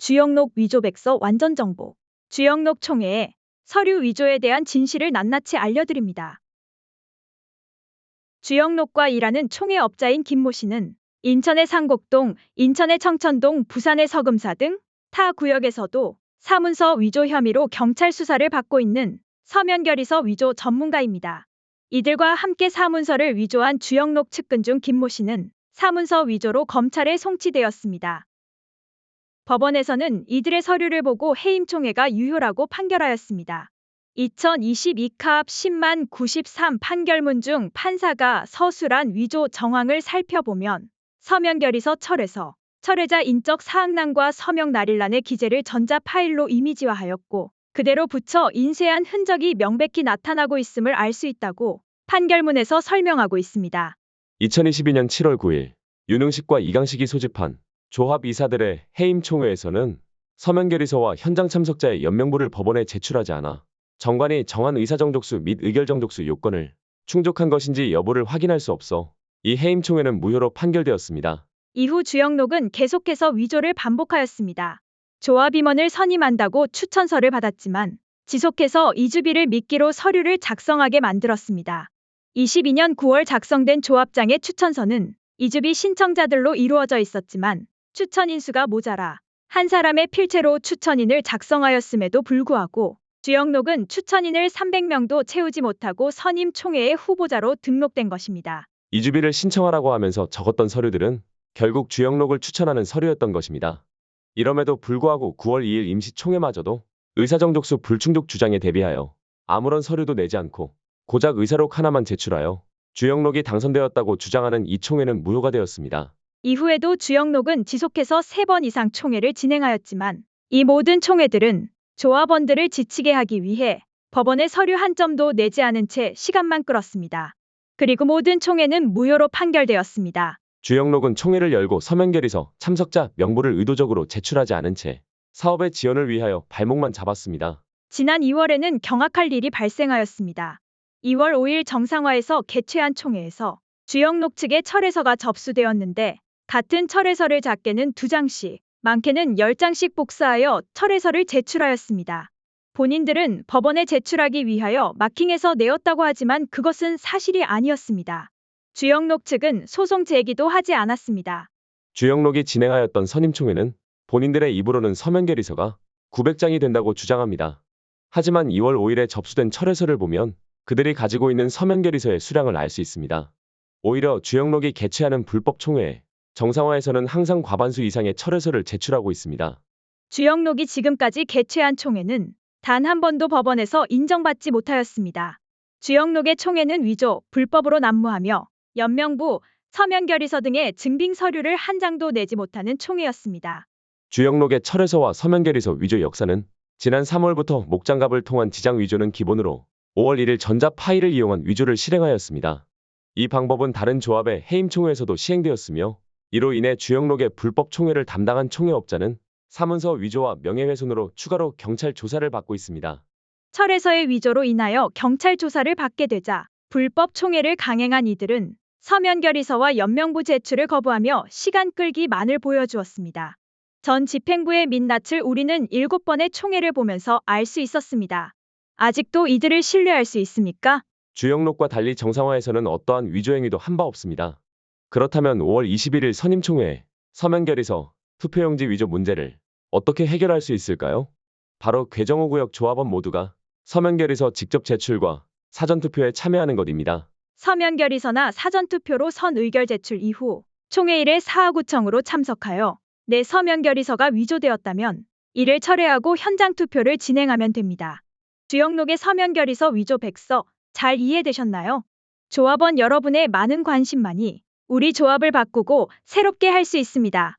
주영록 위조 백서 완전 정보. 주영록 총회에 서류 위조에 대한 진실을 낱낱이 알려드립니다. 주영록과 일하는 총회업자인 김모 씨는 인천의 상곡동, 인천의 청천동, 부산의 서금사 등 타 구역에서도 사문서 위조 혐의로 경찰 수사를 받고 있는 서면결의서 위조 전문가입니다. 이들과 함께 사문서를 위조한 주영록 측근 중 김모 씨는 사문서 위조로 검찰에 송치되었습니다. 법원에서는 이들의 서류를 보고 해임 총회가 유효라고 판결하였습니다. 2022캅 10만 93 판결문 중 판사가 서술한 위조 정황을 살펴보면 서면결의서 철회서, 철회자 인적 사항란과 서명 날일란의 기재를 전자 파일로 이미지화하였고 그대로 붙여 인쇄한 흔적이 명백히 나타나고 있음을 알 수 있다고 판결문에서 설명하고 있습니다. 2022년 7월 9일 윤흥식과 이강식이 소집한 조합이사들의 해임 총회에서는 서면결의서와 현장 참석자의 연명부를 법원에 제출하지 않아 정관이 정한 의사정족수 및 의결정족수 요건을 충족한 것인지 여부를 확인할 수 없어 이 해임 총회는 무효로 판결되었습니다. 이후 주영록은 계속해서 위조를 반복하였습니다. 조합임원을 선임한다고 추천서를 받았지만 지속해서 이주비를 미끼로 서류를 작성하게 만들었습니다. 22년 9월 작성된 조합장의 추천서는 이주비 신청자들로 이루어져 있었지만 추천 인수가 모자라 한 사람의 필체로 추천인을 작성하였음에도 불구하고 주영록은 추천인을 300명도 채우지 못하고 선임 총회의 후보자로 등록된 것입니다. 이주비를 신청하라고 하면서 적었던 서류들은 결국 주영록을 추천하는 서류였던 것입니다. 이럼에도 불구하고 9월 2일 임시총회마저도 의사정족수 불충족 주장에 대비하여 아무런 서류도 내지 않고 고작 의사록 하나만 제출하여 주영록이 당선되었다고 주장하는 이 총회는 무효가 되었습니다. 이후에도 주영록은 지속해서 3번 이상 총회를 진행하였지만 이 모든 총회들은 조합원들을 지치게 하기 위해 법원에 서류 한 점도 내지 않은 채 시간만 끌었습니다. 그리고 모든 총회는 무효로 판결되었습니다. 주영록은 총회를 열고 서면결의서 참석자 명부를 의도적으로 제출하지 않은 채 사업의 지연을 위하여 발목만 잡았습니다. 지난 2월에는 경악할 일이 발생하였습니다. 2월 5일 정상화에서 개최한 총회에서 주영록 측의 철회서가 접수되었는데 같은 철회서를 작게는 2장씩, 많게는 10장씩 복사하여 철회서를 제출하였습니다. 본인들은 법원에 제출하기 위하여 마킹해서 내었다고 하지만 그것은 사실이 아니었습니다. 주영록 측은 소송 제기도 하지 않았습니다. 주영록이 진행하였던 선임총회는 본인들의 입으로는 서면결의서가 900장이 된다고 주장합니다. 하지만 2월 5일에 접수된 철회서를 보면 그들이 가지고 있는 서면결의서의 수량을 알 수 있습니다. 오히려 주영록이 개최하는 불법 총회에 정상화에서는 항상 과반수 이상의 철회서를 제출하고 있습니다. 주영록이 지금까지 개최한 총회는 단 한 번도 법원에서 인정받지 못하였습니다. 주영록의 총회는 위조, 불법으로 난무하며 연명부, 서면결의서 등의 증빙 서류를 한 장도 내지 못하는 총회였습니다. 주영록의 철회서와 서면결의서 위조 역사는 지난 3월부터 목장갑을 통한 지장 위조는 기본으로 5월 1일 전자 파일을 이용한 위조를 실행하였습니다. 이 방법은 다른 조합의 해임 총회에서도 시행되었으며 이로 인해 주영록의 불법 총회를 담당한 총회업자는 사문서 위조와 명예훼손으로 추가로 경찰 조사를 받고 있습니다. 철회서의 위조로 인하여 경찰 조사를 받게 되자 불법 총회를 강행한 이들은 서면결의서와 연명부 제출을 거부하며 시간 끌기만을 보여주었습니다. 전 집행부의 민낯을 우리는 7번의 총회를 보면서 알 수 있었습니다. 아직도 이들을 신뢰할 수 있습니까? 주영록과 달리 정상화에서는 어떠한 위조 행위도 한 바 없습니다. 그렇다면 5월 21일 선임총회에 서면결의서, 투표용지 위조 문제를 어떻게 해결할 수 있을까요? 바로 괴정호구역 조합원 모두가 서면결의서 직접 제출과 사전투표에 참여하는 것입니다. 서면결의서나 사전투표로 선의결 제출 이후 총회일에 사하구청으로 참석하여 내 서면결의서가 위조되었다면 이를 철회하고 현장 투표를 진행하면 됩니다. 주영록의 서면결의서 위조 백서 잘 이해되셨나요? 조합원 여러분의 많은 관심만이 우리 조합을 바꾸고 새롭게 할 수 있습니다.